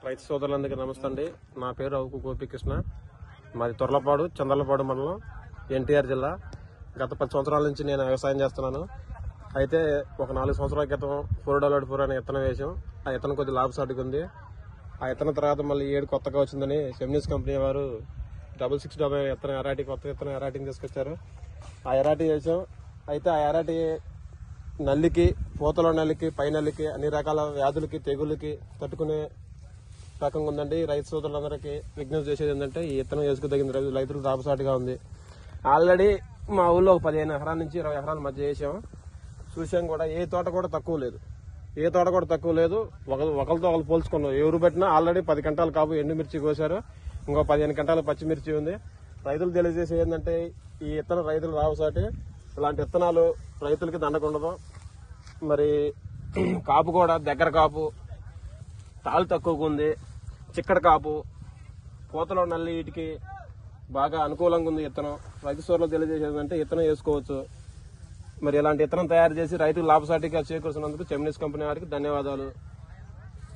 రైతు సోదరులందరికీ నమస్తే అండి. నా పేరు అవుకు గోపీకృష్ణ. మాది తొర్లపాడు, చంద్రలపాడు మండలం, ఎన్టీఆర్ జిల్లా. గత 10 సంవత్సరాల నుంచి నేను వ్యవసాయం చేస్తున్నాను. అయితే ఒక 4 సంవత్సరాల క్రితం 4 అనే విత్తనం వేసాం. ఆ విత్తనం కొద్దిగా లాభసాటిగా ఉంది. ఆ విత్తనం తర్వాత మళ్ళీ 7 కొత్తగా వచ్చిందని సెమినిస్ కంపెనీ వారు 66 విత్తనం ఎరాటీ కొత్త విత్తనం ఎరాటీని తీసుకొచ్చారు. ఆ ఎరాటీ వేసాం. అయితే ఆ ఎరాటీ నల్లికి, పూతలో నల్లికి, పై నల్లికి, అన్ని రకాల వ్యాధులకి, తెగుళ్ళకి తట్టుకునే రకంగా ఉందండి. రైతు సోదరులందరికీ విజ్ఞప్తి చేసేది ఏంటంటే ఈ విత్తనం వేసుకోదగింది, రైతులకు లాభసాటిగా ఉంది. ఆల్రెడీ మా ఊళ్ళో 15 ఎకరాల నుంచి 20 ఎకరాల మధ్య వేసాం. చూసాం కూడా, ఏ తోట కూడా తక్కువ లేదు. ఒకరితో ఒకరు పోల్చుకున్నాం. ఎవరు పెట్టినా ఆల్రెడీ 10 గంటల కాపు ఎండుమిర్చి కోసారు. ఇంకో 15 గంటల పచ్చిమిర్చి ఉంది. రైతులు తెలియజేసేది ఏంటంటే ఈ విత్తనం రైతులు లాభసాటి. ఇలాంటి విత్తనాలు రైతులకి దండకుండదు. మరి కాపు కూడా దగ్గర కాపు, తాళ్ళు తక్కువగా ఉంది, చిక్కడి కాపు, పూతలో నల్లి, వీటికి బాగా అనుకూలంగా ఉంది విత్తనం. రైతు సోదరులు తెలియజేసేదంటే విత్తనం వేసుకోవచ్చు. మరి ఇలాంటి విత్తనం తయారు చేసి రైతులు లాభసాటిగా చేకూరుస్తున్నందుకు సెమినిస్ కంపెనీ వారికి ధన్యవాదాలు.